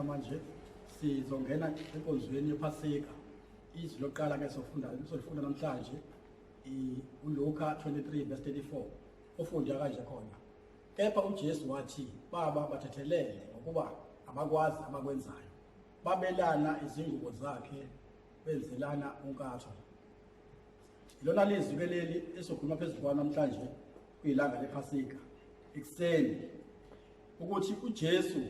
Manje sizongena enkonzweni yePhasika. Izwi lokuqala ke sofunda namhlanje uLuka 23:34 ofunda kanje khona. Kepha uJesu wathi, Baba bathethelele ngokuba abakwazi abakwenzayo. Babelana izingubo zakhe benzelana unkatho. Ilona lizwi ke leli esokhuluma phezulu kwa namhlanje kuyilanga lePhasika. Ekseni ukuthi uJesu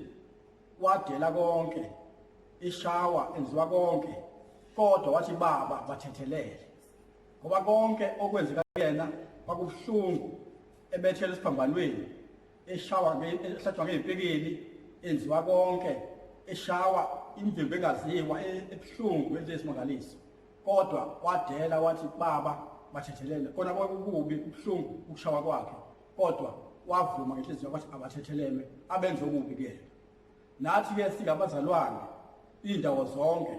wadela konke, ishawa enziwa konke, kodwa wathi Baba bathethelele. Ngoba konke okwenzeka kuyena kwakubuhlungu, ebethele esiphambanweni, eshawa ehlatshwa ngezipekeli, enziwa konke, eshawa imvimbo engaziwa ebuhlungu ezesimangaliso. Kodwa wadela wathi Baba bathethelele. Kona kwakukubi ubuhlungu ukushawa kwakhe, kodwa wavuma ngenhliziyo wathi abathethelelwe abenze okubi kuyena. Nathi ke singabazalwane indawo zonke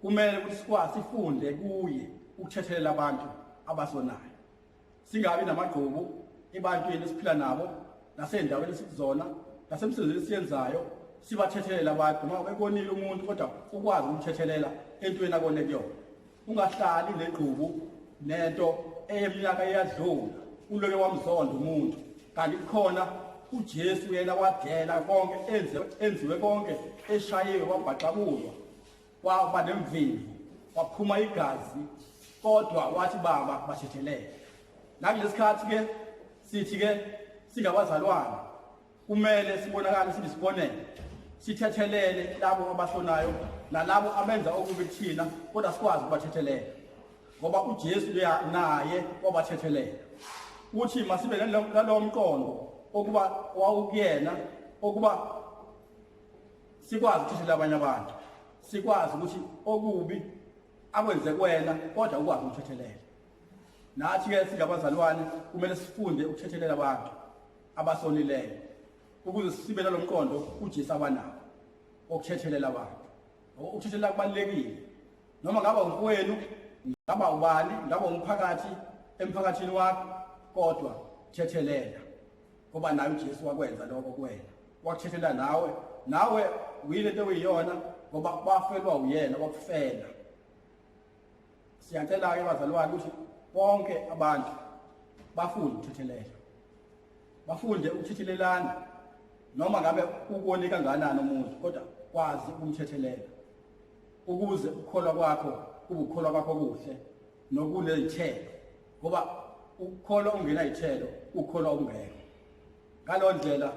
kumele ukuthi sikwazi sifunde kuye ukuthethelela abantu abasonayo. Singabi namagqubu ebantwini esiphila nabo, nasendaweni esikuzona, nasemsebenzini siyenzayo, sibathethelela abantu noma bekonile umuntu kodwa ukwazi ukuthethelela entweni akone kuyona. Ungahlali negqubu nento eyeminyaka eyadlula uloke wamzonda umuntu, kanti kukhona uJesu yena wadela konke, enziwe konke, eshayiwe wabhaxabulwa, waba nemvimbo, waphuma igazi, kodwa wathi Baba bathethelele. Nakulesikhathi ke sithi ke singabazalwane kumele sibonakale sibisibonele, sithethelele labo abasonayo nalabo abenza okubi kuthina, kodwa sikwazi ukubathethelela ngoba uJesu naye wabathethelela. Uthi masibe nalowo mqondo okuba wawukuyena, okuba sikwazi ukuthethelela abanye abantu, sikwazi ukuthi okubi akwenze kuwena kodwa ukwazi ukuthethelela. Nathi ke singabazalwane kumele sifunde ukuthethelela abantu abasonileyo ukuze sibe nalomqondo uJesu abanako ukuthethelela abantu. Ukuthethelela kubalekile noma ngaba umfowenu, ngaba ubani, ngaba umphakathi emphakathini wakho, kodwa thethelela ngoba naye uJesu wakwenza lokho kuwena, wakuthethelela nawe uyile into oyiyona ngoba bafelwa uyena wakufela. Siyacela ke bazalwane ukuthi bonke abantu bafunde ukuthethelela, bafunde ukuthethelelana noma ngabe ukone kangakanani umuntu, kodwa kwazi ukumthethelela ukuze ukukholwa kwakho kube ukukholwa kwakho kuhle nokunezithelo, ngoba ukukholwa ungena izithelo ukukholwa ongekho. Ngalo ndlela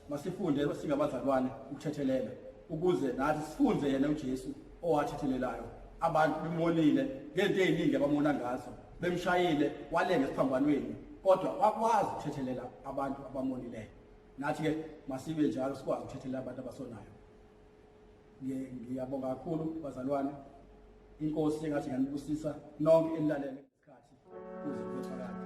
masifunde singabazalwane ukuthethelela ukuze nathi sifunze yena uJesu owathethelelayo. Abantu bemonile ngento eziningi abamona ngazo, bemshayile walenga esiphambanweni, kodwa wakwazi ukuthethelela abantu abamonileyo. Nathi ke masibe njalo sikwazi ukuthethelela abantu abasonayo. Ngiyabonga kakhulu bazalwane, inkosi engathi nganibusisa nonke enilalele isikhathi kuze kube phakade.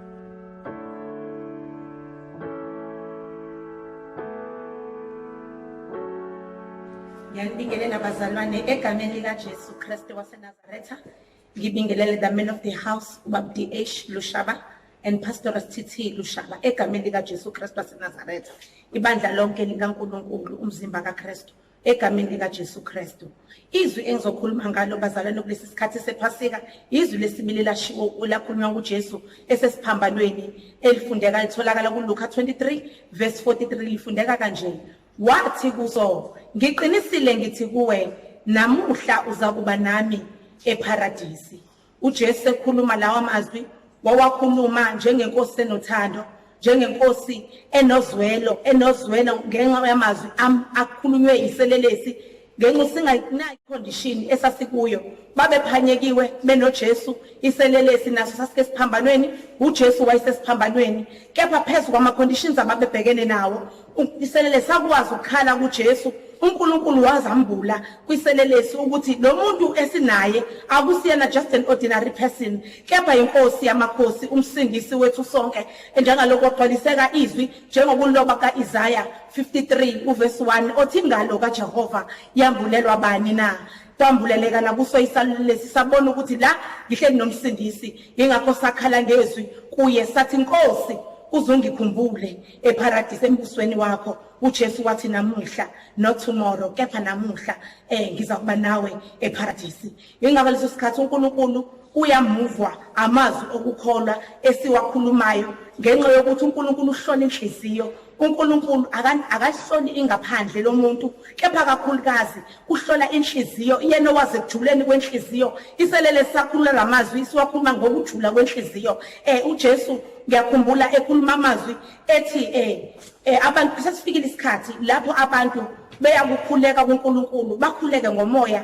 Ngiyabingelela bazalwane egameni likaJesu Kristu waseNazaretha. Ngibingelele the man of the house uBab DH Lushaba and Pastoress TT Lushaba egameni likaJesu Kristu waseNazaretha. Ibandla lonke likaNkulunkulu umzimba kaKristu egameni likaJesu Kristu. Izwi engizokhuluma ngalo bazalwane kulesi sikhathi sephasika izwi lesibili lashiwo lakhulunywa nguJesu esesiphambanweni elifundeka litholakala kuLuka 23 verse 43 lifundeka kanje. Wathi kuzo, ngiqinisile ngithi kuwe, namuhla uzakuba nami eparadisi. uJesu ekhuluma lawa mazwi wawakhuluma njengenkosi enothando, njengenkosi enozwelo ngenxa yamazwi akhulunywe iselelesi, ngenxa singayi condition esasikuyo. Babephanyekiwe benoJesu, iselelesi naso sasike siphambanweni, uJesu wayesesiphambanweni, kepha phezulu kwama conditions ababebhekene nawo, iselelesi sakwazi ukukhala kuJesu. uNkulunkulu wazambula kwiselelesi ukuthi lo muntu esinaye akusiyena just an ordinary person, kepha inkosi yamakhosi, umsindisi wethu sonke, njengalokho kwagcwaliseka izwi njengokuloba kaIsaya 53 uverse 1 othi ingalo kaJehova yambulelwa bani na. Twambuleleka nakuso isalulesi sabona ukuthi la ngihleli nomsindisi, ingakho sakhala ngezwi kuye sathi Nkosi uzungikhumbule eparadise embusweni wakho. uJesu wathi namuhla, not tomorrow, kepha namuhla ngizakuba nawe eparadisi. Ingakho leso sikhathi uNkulunkulu uyamuvwa amazwi okukholwa esiwakhulumayo ngenxa yokuthi uNkulunkulu uhlola inhliziyo. uNkulunkulu akahloli ingaphandle lomuntu, kepha kakhulukazi uhlola inhliziyo. Yena owazi ekujuleni kwenhliziyo. Iselele sakhulula lamazwi siwakhuluma ngokujula kwenhliziyo. uJesu ngiyakhumbula ekhuluma amazwi ethi abantu sesifikile isikhathi lapho abantu beyakukhuleka kuNkulunkulu, bakhuleke ngomoya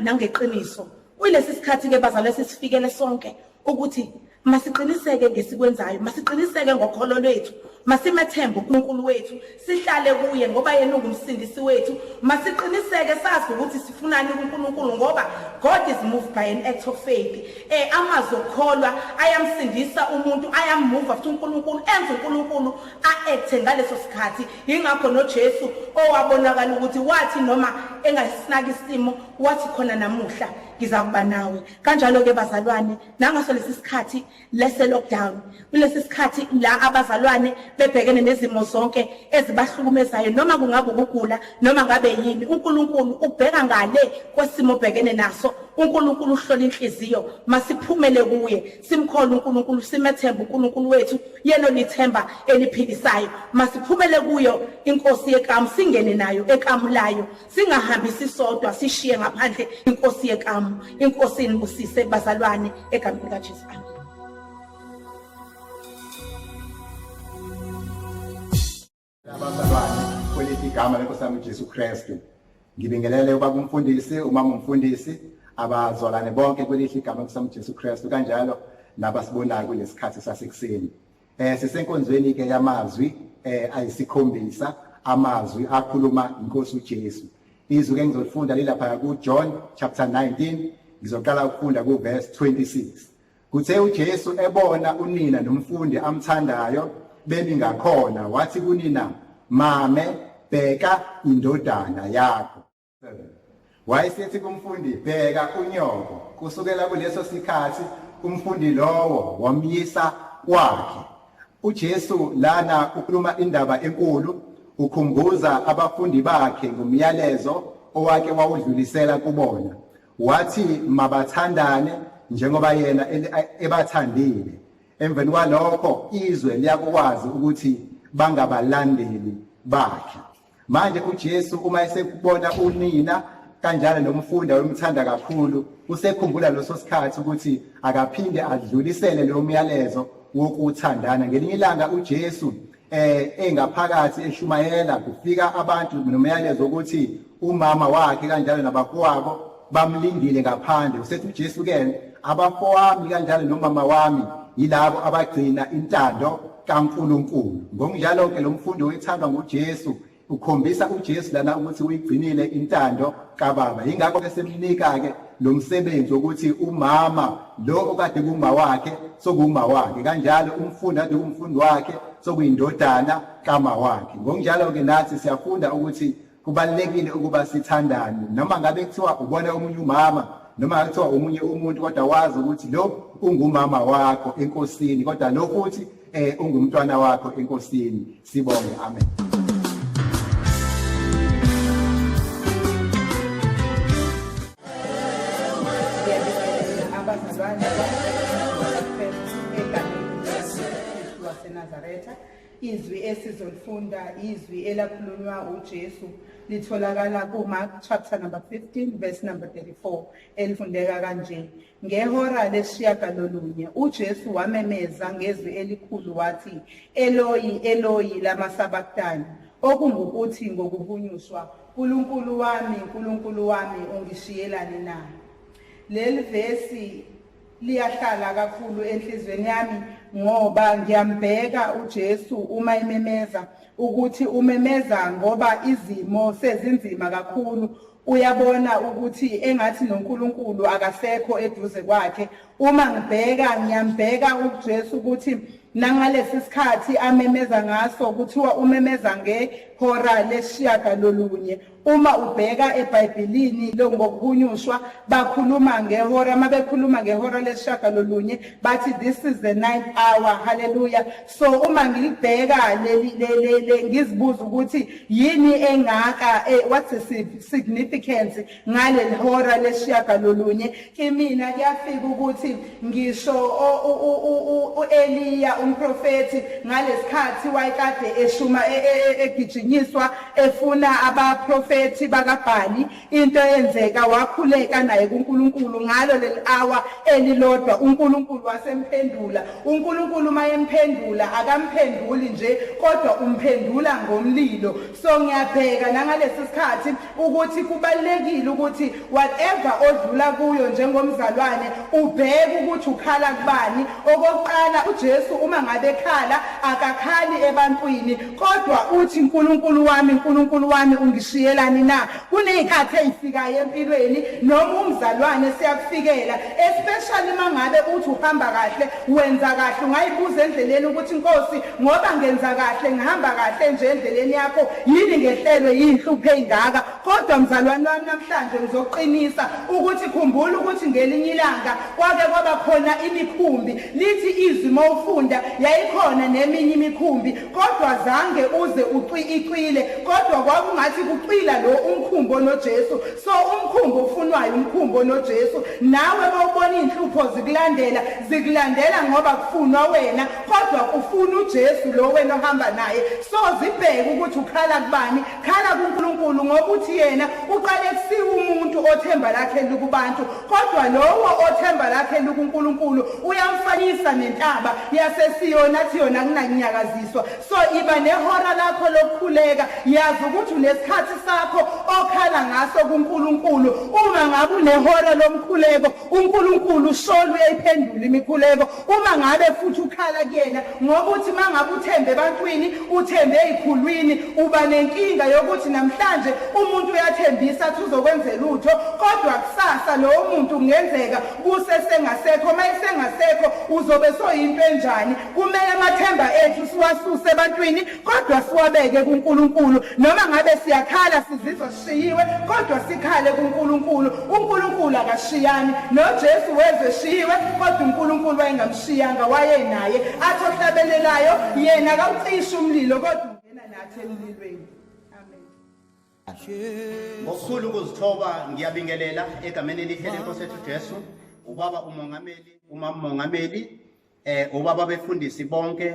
nangeqiniso. Kulesi sikhathi ke bazalwane sesifikele sonke ukuthi masiqiniseke ngesikwenzayo, masiqiniseke ngokholo lwethu, masimethembe uNkulunkulu wethu, sihlale kuye ngoba yena ungumsindisi wethu. Masiqiniseke sazi ukuthi sifunani kuNkulunkulu ngoba God is moved by an act of faith. Amazwi okholwa ayamsindisa umuntu, ayamove futhi uNkulunkulu enza uNkulunkulu a-acte ngaleso sikhathi. Ingakho noJesu owabonakala ukuthi wathi noma engasinaki isimo, wathi khona namuhla ngizakuba nawe. Kanjalo ke bazalwane, nangaso lesi sikhathi lese lockdown, kulesi sikhathi la abazalwane bebhekene nezimo zonke ezibahlukumezayo, noma kungabe ukugula noma ngabe yini, uNkulunkulu ubheka ngale kwesimo bhekene naso. uNkulunkulu uhlola inhliziyo. Masiphumele kuye, simkhole uNkulunkulu, simethembe uNkulunkulu wethu, yena olithemba eliphilisayo. Masiphumele kuyo inkosi yekamu, singene nayo ekamu layo, singahambisi sodwa sishiye ngaphandle inkosi yekamu. Inkosi inibusise bazalwane egameni likaJesu. Abazalwane kwelithi igama lenkosi yami uJesu Kristu, ngibingelele ubaba umfundisi, umama umfundisi, abazalwane bonke kwelithi igama lenkosi yami uJesu Kristu, kanjalo nabasibonayo kulesikhathi sasekuseni. Sisenkonzweni ke yamazwi ayisikhombisa, amazwi akhuluma inkosi uJesu. Izwi ke ngizolifunda lilapha kuJohn chapter 19, ngizoqala ukufunda kuverse 26. Kuthe uJesu ebona unina nomfundi amthandayo bemi ngakhona, wathi kunina, mame, bheka indodana yakho. Wayesethi kumfundi, bheka unyoko. Kusukela kuleso sikhathi umfundi lowo wamyisa kwakhe. uJesu lana ukhuluma indaba enkulu, ukhumbuza abafundi bakhe ngomyalezo owake wawudlulisela kubona. Wathi mabathandane njengoba yena ebathandile. Emveni kwalokho izwe liyakwazi ukuthi bangabalandeli bakhe. Manje uJesu uma esekubona unina kanjalo nomfundi awemthanda kakhulu, usekhumbula leso sikhathi ukuthi akaphinde adlulisele lo myalezo wokuthandana. Ngelinye ilanga uJesu engaphakathi eshumayela, kufika abantu nomyalezo ukuthi umama wakhe kanjalo nabafowabo bamlindile ngaphandle. Usethi uJesu ke, abafowami kanjalo nomama wami yilabo abagcina intando kaNkulunkulu. Ngokunjalo ke lo mfundi oyithandwa nguJesu ukhombisa uJesu lana ukuthi uyigcinile intando kaBaba. Yingakho ke semnika ke lo msebenzi ukuthi umama lo okade kuma wakhe sokuma wakhe, kanjalo umfundi ade umfundi wakhe sokuyindodana kama wakhe. Ngokunjalo ke nathi siyafunda ukuthi kubalekile ukuba sithandane, noma ngabe kuthiwa ubona omunye umama noma kuthiwa umunye umuntu, kodwa wazi ukuthi lo ungumama wakho enkosini, kodwa lo futhi ungumntwana wakho enkosini. Sibonge, amen. bazalwane egameni likaJesu waseNazaretha. Izwi esizolifunda izwi elakhulunywa uJesu litholakala kuMark chapter number 15 verse number 34 elifundeka kanje. Ngehora lesishiyagalolunye uJesu wamemeza ngezwi elikhulu wathi, Eloi, Eloi, lama sabachthani, okungukuthi ngokuhunyushwa, Nkulunkulu wami, ungishiyelani na? Leli vesi liyahlala kakhulu enhlizweni yami ngoba ngiyambheka uJesu uma ememeza ukuthi umemeza ngoba izimo sezinzima kakhulu. Uyabona ukuthi engathi noNkulunkulu akasekho eduze kwakhe. Uma ngiyambheka uJesu ukuthi nangalesi sikhathi amemeza ngaso kuthiwa umemeza ngehora lesishiyagalolunye. Uma ubheka eBhayibhelini ngokuhunyushwa bakhuluma ngehora, mabekhuluma ngehora lesishiyagalolunye bathi this is the 9th hour. Hallelujah. So uma ngilibheka ngizibuza ukuthi yini engaka, what's the significance ngaleli hora lesishiyagalolunye. Kimina kuyafika ukuthi ngisho uEliya umprofeti ngalesikhathi wayekade eshuma egijinyiswa efuna abaprofeti bakaBhali, into eyenzeka wakhuleka naye kuNkulunkulu ngalo leli hour elilodwa. uNkulunkulu wasemphendula. uNkulunkulu mayemphendula akamphenduli nje kodwa umphendula ngomlilo. So ngiyabheka nangalesi sikhathi ukuthi kubalekile ukuthi whatever odlula kuyo njengomzalwane ubheke ukuthi ukhala kubani. Okokuqala uJesu uma ngabe khala akakhali ebantwini kodwa uthi Nkulunkulu wami ungishiyelani na? Kunezikhathi ezifikayo empilweni noma umzalwane siyakufikela, especially mangabe uthi uhamba kahle, wenza kahle, ungayibuza endleleni ukuthi Nkosi ngoba ngenza kahle, ngihamba kahle nje endleleni yakho, yini ngehlelwe yinhlupho ezingaka? Kodwa mzalwane wami namhlanje ngizoqinisa ukuthi khumbula ukuthi ngelinye ilanga kwake kwaba khona imikhumbi. Lithi izwi mawufunda yayikhona neminye imikhumbi kodwa zange uze uqile, kodwa kwakungathi kuqila lo umkhumbo noJesu. So umkhumbo ufunwayo umkhumbo noJesu. Nawe mawubona inhlupho zikulandela ngoba kufunwa wena, kodwa ufuna uJesu lo wena ohamba naye. So zibheke ukuthi ukhala kubani. Khala kuNkulunkulu ngoba uthi yena uqale kusiwa umuntu othemba lakhe likubantu, kodwa lowo othemba lakhe likuNkulunkulu uyamfanisa nentaba yaseSiyoni athi yona kunanyakaziswa. So iba nehora lakho lokukhuleka, yazi ukuthi unesikhathi sakho okhala ngaso kuNkulunkulu. Uma ngabe unehora lomkhuleko uNkulunkulu solo uyayiphendula imikhuleko. Uma ngabe futhi ukhala kuyena ngoba uthi mangabe uthembe ebantwini, uthembe ezikhulwini, uba nenkinga yokuthi namhlanje umuntu uyathembisa athi uzokwenzela utho kodwa kusasa lo muntu kungenzeka kusesengasekho. Mayisengasekho uzobe soyinto enjani? Kumele amathemba ethu siwasuse ebantwini kodwa siwabeke kuNkulunkulu. Noma ngabe siyakhala sizizwa sishiyiwe kodwa sikhale kuNkulunkulu. uNkulunkulu akashiyani. noJesu wezeshiwe kodwa uNkulunkulu wayengamshiyanga, wayenaye. Athi ohlabelelayo yena akawucisha umlilo kodwa ungena nathi emlilweni. Ngokukhulu ukuzithoba ngiyabingelela egameni elihle leNkosi yethu Jesu, ubaba umongameli, umama mongameli, obaba befundisi bonke,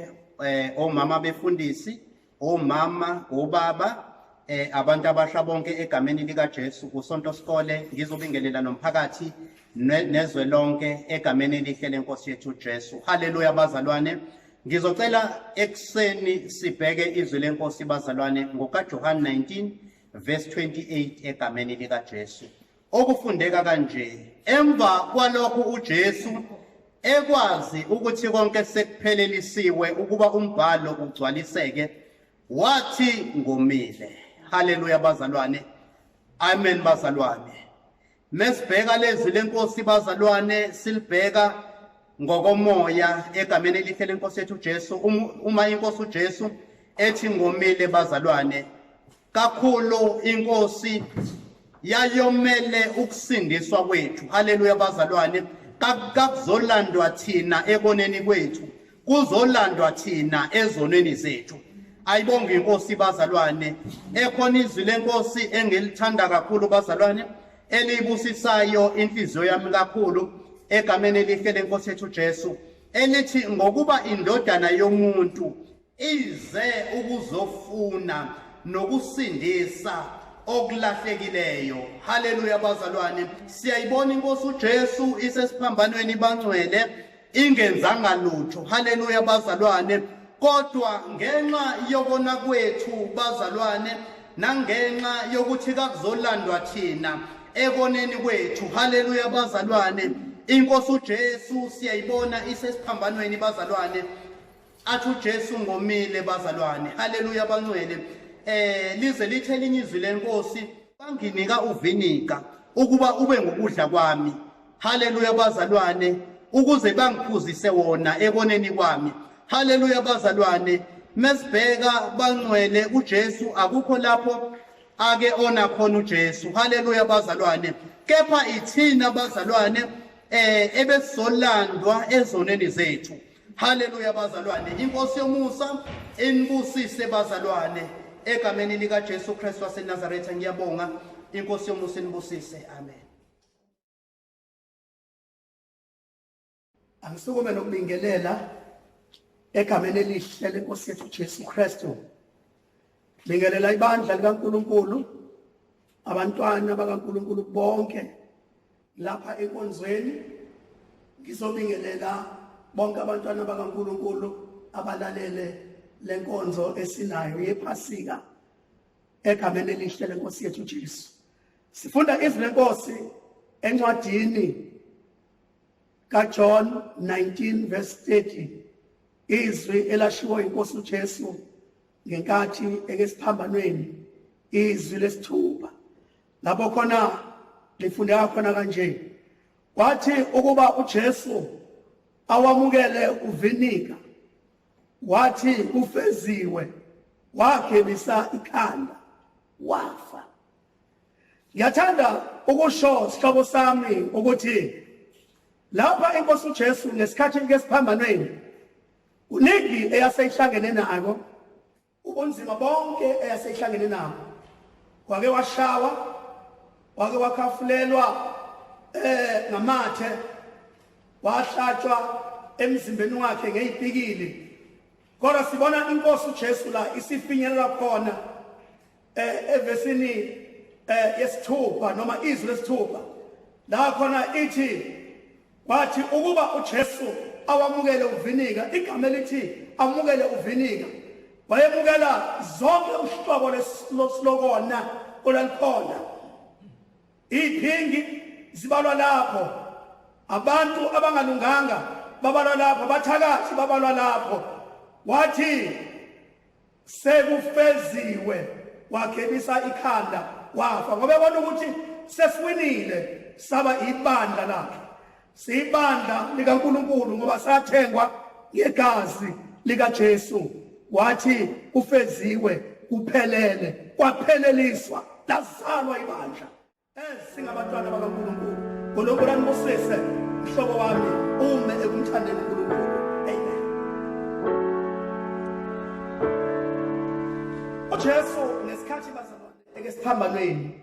omama befundisi, omama, obaba, abantu abasha bonke egameni likaJesu, uSonto Sikole, ngizobingelela nomphakathi nezwe lonke egameni elihle leNkosi yethu Jesu. Haleluya bazalwane. Ngizocela ekseni sibheke izwi leNkosi bazalwane ngokaJohane 19 verse 28 egameni likaJesu. Okufundeka kanje: emva kwalokho uJesu ekwazi ukuthi konke sekuphelelisiwe ukuba umbhalo ugcwaliseke, wathi ngomile. Haleluya bazalwane. Amen bazalwane. Mesibheka lezwi leNkosi bazalwane, silibheka ngokomoya egameni elihle leNkosi yethu Jesu. Uma iNkosi uJesu ethi ngomile bazalwane, kakhulu iNkosi yayomele ukusindiswa kwethu. Haleluya bazalwane. Kakuzolandwa thina eboneni kwethu, kuzolandwa thina ezonweni zethu. Ayibonge iNkosi bazalwane. Ekhona izwi leNkosi engilithanda kakhulu bazalwane, elibusisayo inhliziyo yami kakhulu, egameni elihle lenkosi yethu Jesu elithi ngokuba indodana yomuntu ize ukuzofuna nokusindisa okulahlekileyo. Haleluya bazalwane, siyayibona inkosi uJesu isesiphambanweni bangcwele ingenzanga lutho. Haleluya bazalwane, kodwa ngenxa yokona kwethu bazalwane nangenxa yokuthi kakuzolandwa thina ekoneni kwethu. Haleluya bazalwane, inkosi uJesu siyayibona isesiphambanweni bazalwane, athi uJesu ngomile bazalwane. Haleluya bangcwele, lize lithe linyizwi lenkosi banginika uvinika ukuba ube ngokudla kwami. Haleluya bazalwane, ukuze bangiphuzise wona ekoneni kwami. Haleluya bazalwane, mesibheka bangcwele uJesu akukho lapho ake ona khona uJesu. Haleluya bazalwane, kepha ithina bazalwane ebesizolandwa ezoneni zethu. Haleluya bazalwane, inkosi yomusa inibusise bazalwane egameni lika Jesu Kristu waseNazaretha. Ngiyabonga, inkosi yomusa inibusise. Amen. Angisukume nokubingelela egameni elihle lenkosi yethu Jesu Kristu. Bingelela ibandla likaNkulunkulu, abantwana bakaNkulunkulu bonke lapha enkonzweni. Ngizobingelela bonke abantwana bakaNkulunkulu abalalele lenkonzo esinayo yePhasika egameni elihle lenkosi yethu Jesu. Sifunda izwi lenkosi encwadini kaJohn 19 verse 30, izwi elashiwo inkosi uJesu ngenkathi ekesiphambanweni, izwi lesithupha. Lapho khona lifundeka khona kanje, wathi ukuba uJesu awamukele uvinika, wathi ufeziwe, wagebisa ikhanda, wafa. Ngiyathanda ukusho sihlobo sami ukuthi lapha inkosi uJesu ngesikhathi kesiphambanweni uningi eyaseyihlangene nako, ubunzima bonke eyaseyihlangene nako. Wake washawa, wake wakhafulelwa ngamathe, wahlatshwa emzimbeni wakhe ngeyipikili. Kodwa sibona inkosi uJesu la isifinyelela khona evesini yesithupha noma izwi lesithupha la khona ithi, wathi ukuba uJesu awamukele uvinika. Igama elithi amukele uvinika wayemukela zonke uhlobo lesilokona olalikhona. Iphingi zibalwa lapho, abantu abangalunganga babalwa lapho, abathakathi babalwa lapho. Wathi sekufeziwe, wagebisa ikhanda, wafa. Ngoba ebona ukuthi sesiwinile, saba ibandla lakhe, siyibandla likaNkulunkulu ngoba sathengwa ngegazi likaJesu. Wathi ufeziwe, kuphelele, kwapheleliswa, lazalwa ibandla. Singabantwana bakaNkulunkulu. uNkulunkulu anibusise mhlobo wami ume ekumthandeni uNkulunkulu. Amen. uJesu ngesikhathi bazalwane ekesiphambanweni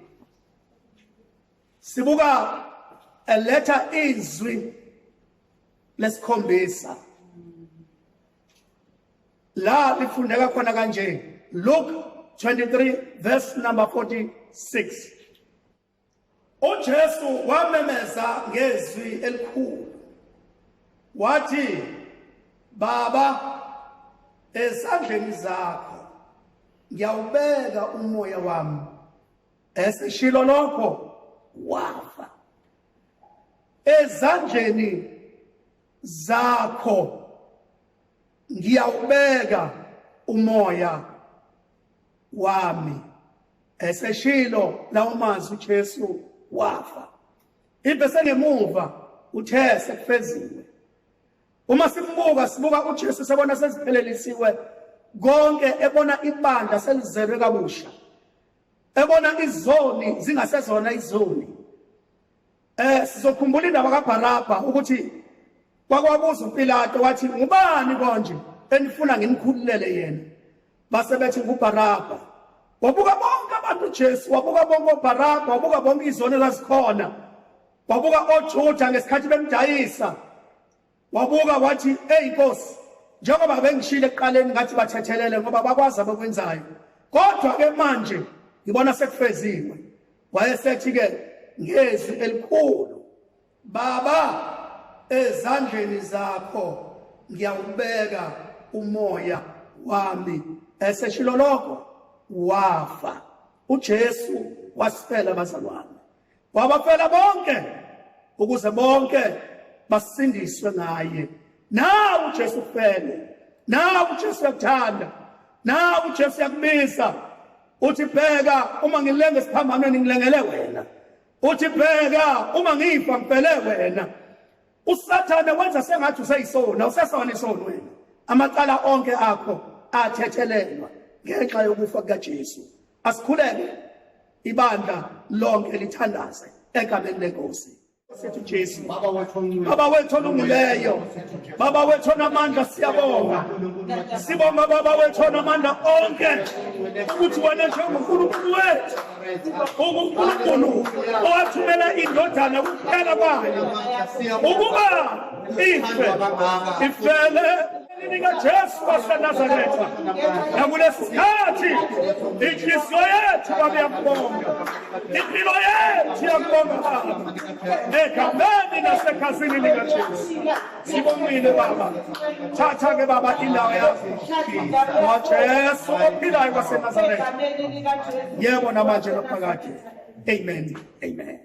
sibuka eletha izwi lesikhombisa la lifundeka khona kanje, Luke 23 verse number 46. uJesu wamemeza ngezwi elikhulu, wathi, Baba, ezandleni zakho ngiyawubeka umoya wami. Eseshilo lokho wafa. Ezandleni zakho ngiyawubeka umoya wami. Eseshilo lawo mazwi uJesu wafa. Ibese ngemuva uthe sekufeziwe. Uma sibuka uJesu sebona sesiphelelisiwe konke, ebona ibandla selizelwe kabusha, ebona izoni zingasezona izoni. Sizokhumbula indaba kaBarabha ukuthi kwakwabuza uPilato wathi, ngubani konje enifuna nginikhululele yena? Base bethi nguBarabha. Wabuka bonke abantu uJesu, wabuka bonke uBarabha, wabuka bonke izoni ezazikhona. wabuka oJuda ngesikhathi bemdayisa wabuka wathi Nkosi njengoba bengishilo ekuqaleni ngathi bathethelele ngoba bakwazi abakwenzayo kodwa ke manje ngibona sekufeziwe wayesethi ke ngezwi elikhulu Baba ezandleni zakho ngiyawubeka umoya wami eseshilo lokho wafa uJesu wasifela bazalwane wabafela bonke ukuze bonke basindiswe ngaye nawe uJesu ufele nawe uJesu yakuthanda nawe uJesu yakubiza uthi bheka uma ngilenga esiphambanweni ngilengele wena uthi bheka uma ngifa ngifele wena uSathane wenza sengathi useyisona usesona isono wena amacala onke akho athethelelwa ngenxa yokufa kukaJesu asikhuleke ibandla lonke lithandaze egameni leNkosi sethu Jesu Baba wethu olungileyo Baba wethu onamandla siyabonga sibonga Baba wethu onamandla onke ukuthi wena njengoNkulunkulu wethu uNkulunkulu owathumela indodana kuphela kwayo ukuba ifele likaJesu waseNazaretha nakulesi sikhathi inhliziyo yethu Baba iyakubonga impilo yethu iyakubonga Baba egameni nasekhazini likaJesu sibongile Baba thatha ke Baba indawo yakho ngoJesu ophilayo waseNazaretha yebo namanje nophakade amen amen